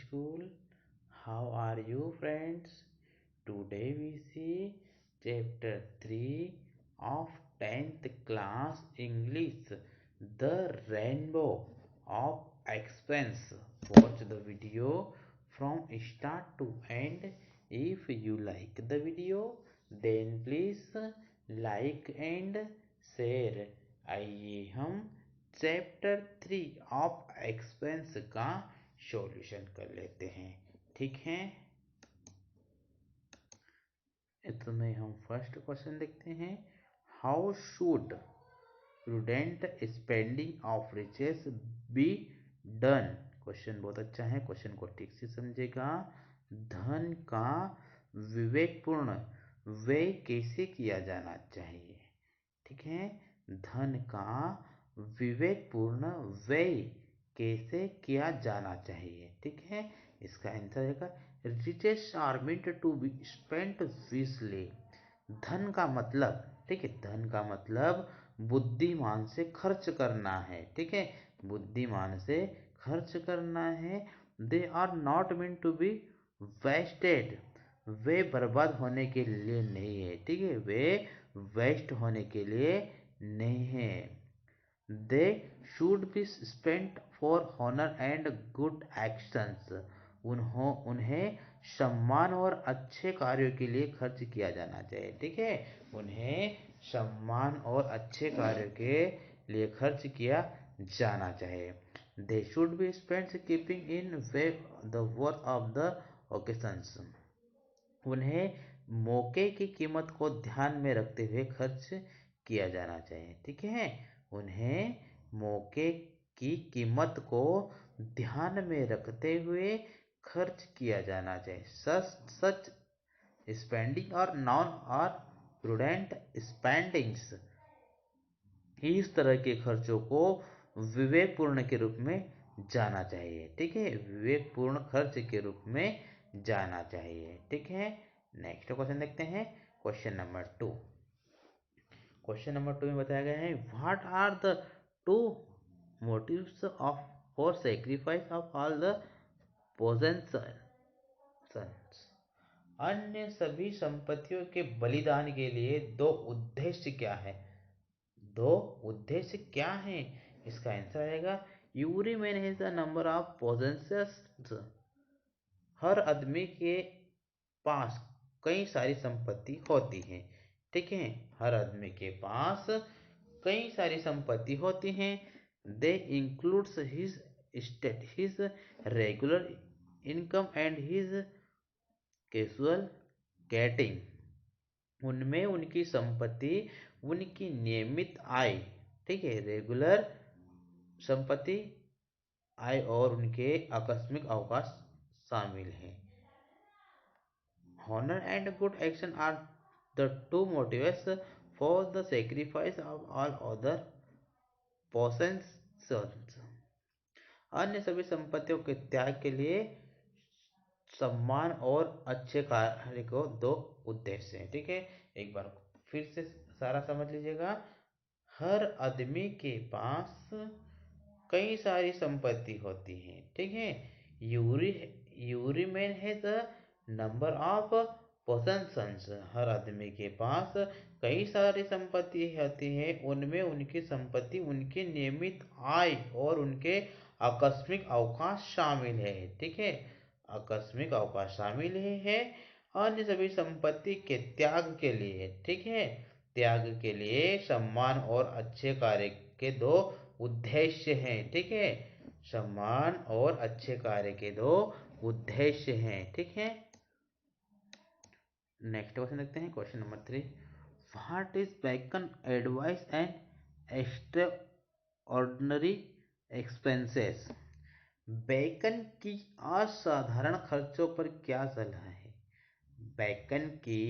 school. How are you, friends? Today we see chapter 3 of 10th class English, The Rainbow of Expense. Watch the video from start to end. If you like the video, then please like and share. आइए हम chapter 3 of expense का solution कर लेते हैं। ठीक है, इसमें हम फर्स्ट क्वेश्चन देखते हैं। How should prudent spending of riches be done. Question बहुत अच्छा है, क्वेश्चन को ठीक से समझेगा। धन का विवेकपूर्ण व्यय कैसे किया जाना चाहिए। ठीक है, धन का विवेकपूर्ण व्यय कैसे किया जाना चाहिए। ठीक है, इसका आंसर है riches are meant to be spent wisely. धन का मतलब, ठीक है, धन का मतलब बुद्धिमान से खर्च करना है। ठीक है, बुद्धिमान से खर्च करना है। They are not meant to be wasted. वे बर्बाद होने के लिए नहीं है। ठीक है, वे वेस्ट होने के लिए नहीं है। They should be spent for honour and good actions. उन्हें सम्मान और अच्छे कार्यों के लिए खर्च किया जाना चाहिए। ठीक है, उन्हें सम्मान और अच्छे कार्यों के लिए खर्च किया जाना चाहिए। दे should be spent keeping in way the worth of the occasions. उन्हें मौके की कीमत को ध्यान में रखते हुए खर्च किया जाना चाहिए। ठीक है, उन्हें मौके की कीमत को ध्यान में रखते हुए खर्च किया जाना चाहिए। सच स्पेंडिंग और नॉन और प्रूडेंट स्पेंडिंग्स, इस तरह के खर्चों को विवेकपूर्ण के रूप में जाना चाहिए। ठीक है, विवेकपूर्ण खर्च के रूप में जाना चाहिए। ठीक है, नेक्स्ट क्वेश्चन देखते हैं। Question number 2। क्वेश्चन नंबर 2 में बताया गया है what are the two motives of for sacrifice of all the possessions. अन्य सभी संपत्तियों के बलिदान के लिए दो उद्देश्य क्या है। दो उद्देश्य क्या है, इसका आंसर आएगा every man has the number of possessions. हर आदमी के पास कई सारी संपत्ति होती है। ठीक है, हर आदमी के पास कई सारी संपत्ति होती हैं। They includes his state, his regular income and his casual getting. उनमें उनकी संपत्ति, उनकी नियमित आय, ठीक है, रेगुलर संपत्ति आय और उनके आकस्मिक अवकाश शामिल हैं। Honor and good action are the two motives for the sacrifice of all other possessions. अन्य सभी संपत्तियों के त्याग के लिए सम्मान और अच्छे कार्य को दो उद्देश्य हैं। ठीक है, एक बार फिर से सारा समझ लीजिएगा। हर आदमी के पास कई सारी संपत्ति होती है। ठीक है, यूरी मैन है द नंबर ऑफ पोसेशंस। हर आदमी के पास कई सारी संपत्ति होती है। उनमें उनकी संपत्ति, उनकी नियमित आय और उनके आकस्मिक अवकाश शामिल है। ठीक है, आकस्मिक अवकाश शामिल है। अन्य सभी संपत्ति के त्याग के लिए, ठीक है, त्याग के लिए सम्मान और अच्छे कार्य के दो उद्देश्य हैं। ठीक है, सम्मान और अच्छे कार्य के दो उद्देश्य हैं। ठीक है, नेक्स्ट क्वेश्चन देखते हैं। Question number 3। What is bacon advice and extra ordinary expenses. Bacon की असाधारण खर्चों पर क्या सलाह है। बैकन की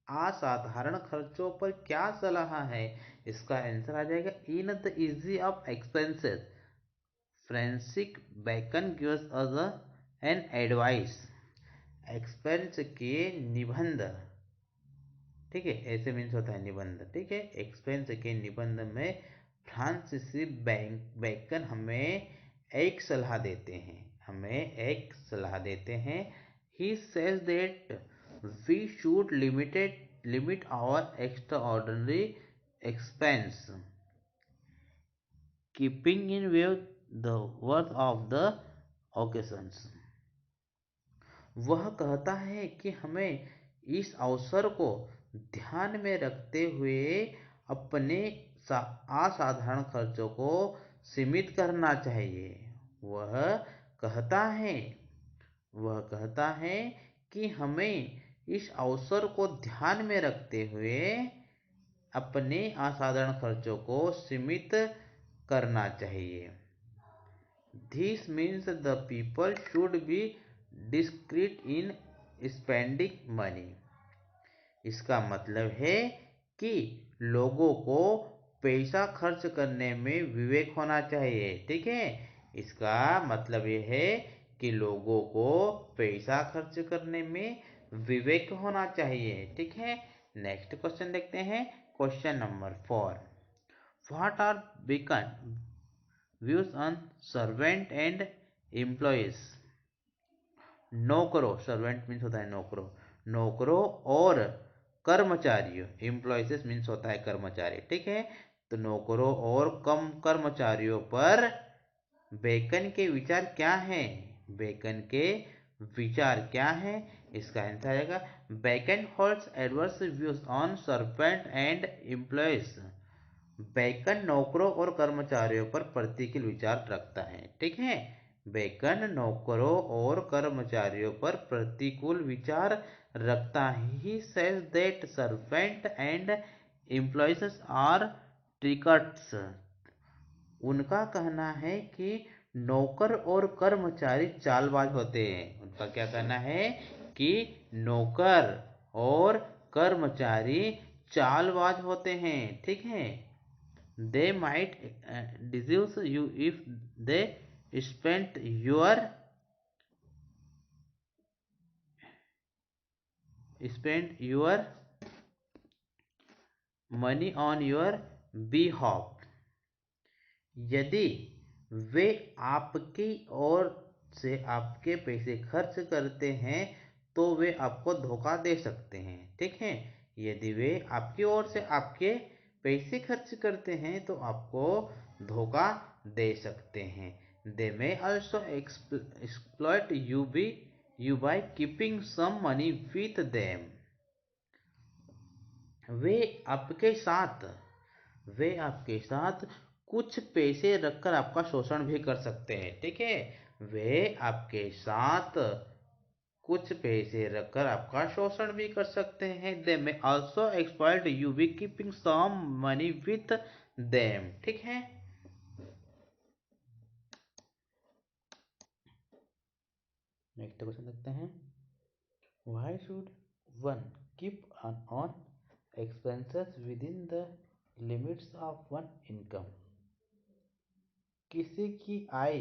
असाधारण खर्चों पर क्या सलाह है, इसका आंसर आ जाएगा in the easy of expenses Francis bacon gives us an advice. Expense के निबंध, ठीक है, ऐसे मीन्स होता है निबंध। ठीक है, एक्सपेंस के निबंध में फ्रांसिस बैकन हमें एक सलाह देते हैं। हमें एक सलाह देते हैं। He says that we should limit our extraordinary expense keeping in view the worth of the occasions. वह कहता है कि हमें इस अवसर को ध्यान में रखते हुए अपने असाधारण खर्चों को सीमित करना चाहिए। वह कहता है वह कहता है कि हमें इस अवसर को ध्यान में रखते हुए अपने असाधारण खर्चों को सीमित करना चाहिए। This means the people should be discreet in spending money. इसका मतलब है कि लोगों को पैसा खर्च करने में विवेक होना चाहिए। ठीक है, इसका मतलब यह है कि लोगों को पैसा खर्च करने में विवेक होना चाहिए। ठीक है, नेक्स्ट क्वेश्चन देखते हैं। Question number 4, what are Bacon views on servant and employees. नौकरों, सर्वेंट मीन्स होता है नौकरों और कर्मचारियों, एम्प्लॉयज मीन्स होता है कर्मचारी। ठीक है, तो नौकरों और कम कर्मचारियों पर बेकन के विचार क्या है? बेकन के विचार क्या है? इसका आंसर आएगा Bacon holds adverse views on servant and employees. Bacon नौकरों और कर्मचारियों पर प्रतिकूल विचार रखता है। ठीक है, बेकन नौकरों और कर्मचारियों पर प्रतिकूल विचार रखता है। He says that servant and employees are trickers. उनका कहना है कि नौकर और कर्मचारी चालबाज होते हैं। उनका क्या कहना है कि नौकर और कर्मचारी चालबाज होते हैं। ठीक है, they might deceive you if they spend your money on your behalf। यदि वे आपकी ओर से आपके पैसे खर्च करते हैं तो वे आपको धोखा दे सकते हैं। ठीक है, यदि वे आपकी ओर से आपके पैसे खर्च करते हैं तो आपको धोखा दे सकते हैं। They may also exploit you by keeping some money with them। वे आपके साथ कुछ पैसे रखकर आपका शोषण भी कर सकते हैं। ठीक है, वे आपके साथ कुछ पैसे रखकर आपका शोषण भी कर सकते हैं। They may also exploit you by keeping some money with them. ठीक है, नेक्स्ट क्वेश्चन देखते हैं। Why should one keep on expenses within the limits of one income. किसी की आय,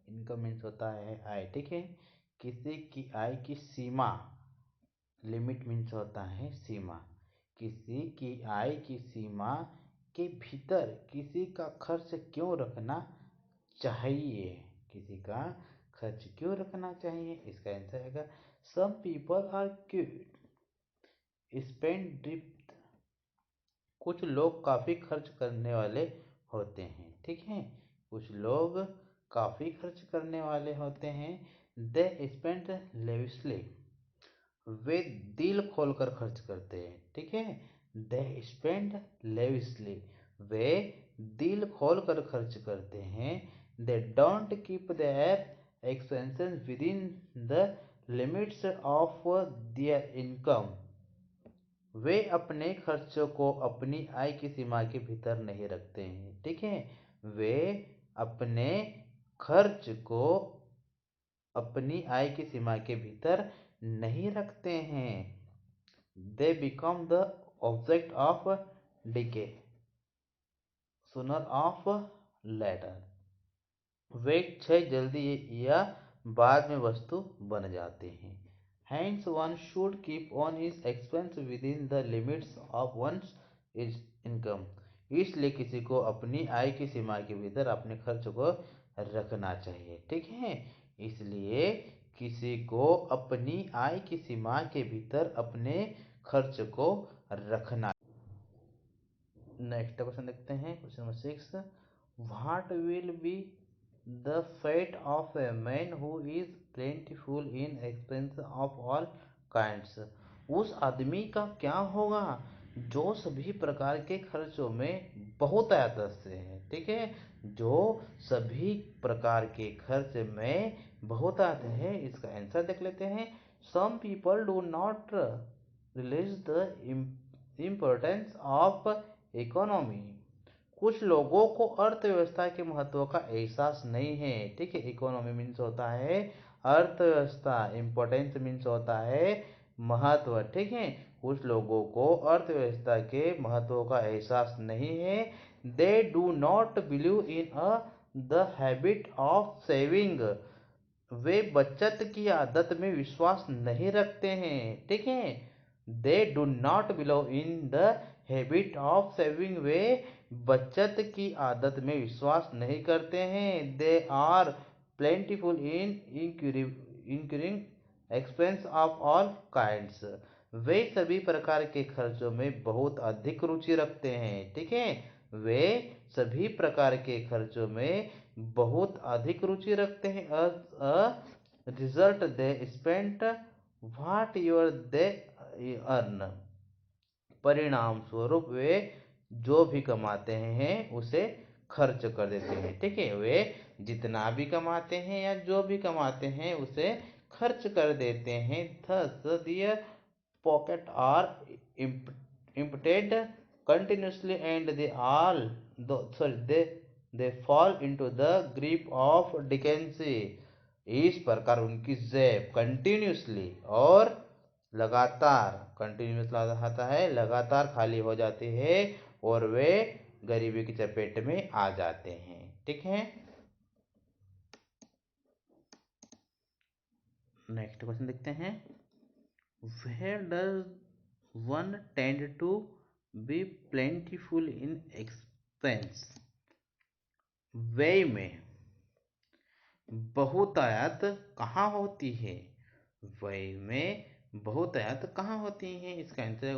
इनकम मीन्स होता है आय। ठीक है, किसी की आय की सीमा, लिमिट मीन्स होता है सीमा। किसी की आय की सीमा के भीतर किसी का खर्च क्यों रखना चाहिए? किसी का खर्च क्यों रखना चाहिए? इसका आंसर आएगा some people are quick spend. कुछ लोग काफी खर्च करने वाले होते हैं। ठीक है, कुछ लोग काफी खर्च करने वाले होते हैं। They spend lavishly. वे दिल खोलकर खर्च करते हैं। ठीक है, दे स्पेंड लेविशली। वे दिल खोलकर खर्च करते हैं। They don't keep their expenses within the limits of their income. वे अपने खर्चों को अपनी आय की सीमा के भीतर नहीं रखते हैं। ठीक है, वे अपने खर्च को अपनी आय की सीमा के भीतर नहीं रखते हैं। They become the object of decay sooner of later. वे क्षय जल्दी या बाद में वस्तु बन जाते हैं। Hence one should keep on his expense within the limits of one's income। इसलिए किसी को अपनी आय की सीमा के भीतर अपने खर्च को रखना चाहिए। ठीक है, इसलिए किसी को अपनी आय की सीमा के भीतर अपने खर्च को रखना। नेक्स्ट क्वेश्चन देखते हैं, question number 6। What will be the fate of a man who is plentiful in expense of all kinds. उस आदमी का क्या होगा जो सभी प्रकार के खर्चों में बहुत आयात से है। ठीक है, जो सभी प्रकार के खर्च में बहुत आते हैं। इसका आंसर देख लेते हैं। Some people do not realise the importance of economy. कुछ लोगों को अर्थव्यवस्था के महत्व का एहसास नहीं है। ठीक है, इकोनॉमी मीन्स होता है अर्थव्यवस्था, इम्पोर्टेंस मीन्स होता है महत्व। ठीक है, कुछ लोगों को अर्थव्यवस्था के महत्व का एहसास नहीं है। They do not believe in the habit of saving. वे बचत की आदत में विश्वास नहीं रखते हैं। ठीक है, they do not believe in the habit of saving. वे बचत की आदत में विश्वास नहीं करते हैं। They are plentiful in incurring expense of all kinds. वे सभी प्रकार के खर्चों में बहुत अधिक रुचि रखते हैं। ठीक है, वे सभी प्रकार के खर्चों में बहुत अधिक रुचि रखते हैं। Result they spent what your they earn. परिणाम स्वरूप वे जो भी कमाते हैं उसे खर्च कर देते हैं। ठीक है, वे जितना भी कमाते हैं या जो भी कमाते हैं उसे खर्च कर देते हैं। Thus their pocket are emptied continuously and they fall into the grip of decency। इस प्रकार उनकी जेब कंटिन्यूसली और लगातार, कंटिन्यूस आता है लगातार खाली हो जाती है और वे गरीबी की चपेट में आ जाते हैं। ठीक है, नेक्स्ट क्वेश्चन देखते हैं। Where does one tend to be plentiful in expense? व्यय में बहुतायत कहाँ होती है? व्यय में बहुतायत कहाँ होती है? इसका answer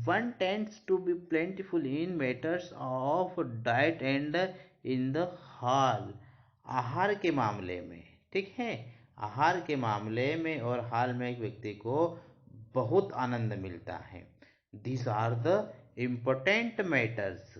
one tends to be plentiful in matters of diet and in the hall. आहार के मामले में। ठीक है, आहार के मामले में और हाल में एक व्यक्ति को बहुत आनंद मिलता है। These are the important matters.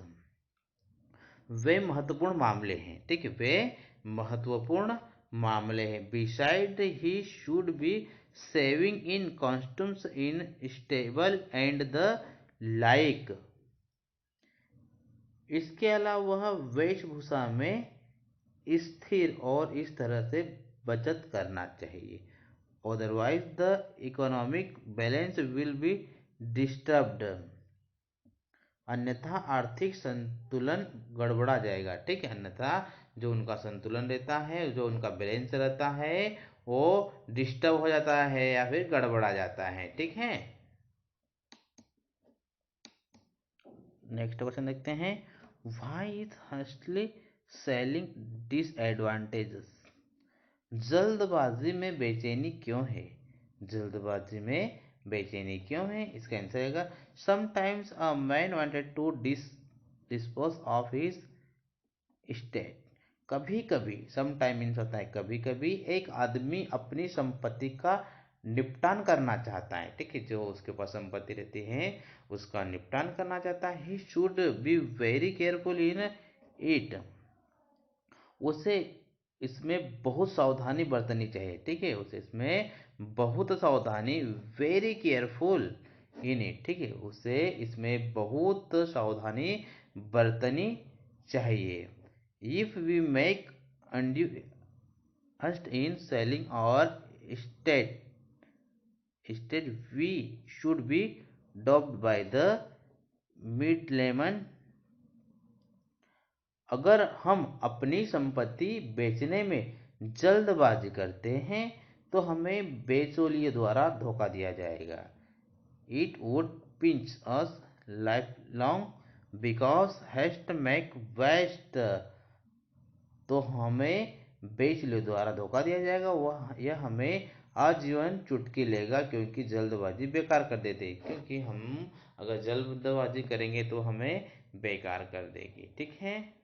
वे महत्वपूर्ण मामले हैं। ठीक है, वे महत्वपूर्ण मामले हैं। Beside he should be saving in costumes in stable and the like. इसके अलावा वह वेशभूषा में स्थिर और इस तरह से बचत करना चाहिए। Otherwise the economic balance will be disturbed. अन्यथा आर्थिक संतुलन गड़बड़ा जाएगा। ठीक है, अन्यथा जो उनका संतुलन रहता है, जो उनका बैलेंस रहता है, वो डिस्टर्ब हो जाता है या फिर गड़बड़ा जाता है। ठीक है, नेक्स्ट क्वेश्चन देखते हैं। Why is hastily selling disadvantages. जल्दबाजी में बेचैनी क्यों है? जल्दबाजी में बेचैनी क्यों है? इसका आंसर है sometimes a man wanted to dispose of his state. कभी कभी, सम टाइम मीन्स होता है कभी कभी, एक आदमी अपनी संपत्ति का निपटान करना चाहता है। ठीक है, जो उसके पास संपत्ति रहती है उसका निपटान करना चाहता है। ही should be very careful in it. उसे इसमें बहुत सावधानी बरतनी चाहिए। ठीक है, उसे इसमें बहुत सावधानी, वेरी केयरफुल इन इट। ठीक है, उसे इसमें बहुत सावधानी बरतनी चाहिए। If we make undue haste in selling our state we should be duped by the middleman. अगर हम अपनी संपत्ति बेचने में जल्दबाजी करते हैं तो हमें बेचौलिए द्वारा धोखा दिया जाएगा। It would pinch us life long because haste make waste. तो हमें बेचले द्वारा धोखा दिया जाएगा, वह यह हमें आजीवन चुटकी लेगा, क्योंकि जल्दबाजी बेकार कर देते, क्योंकि हम अगर जल्दबाजी करेंगे तो हमें बेकार कर देगी। ठीक है।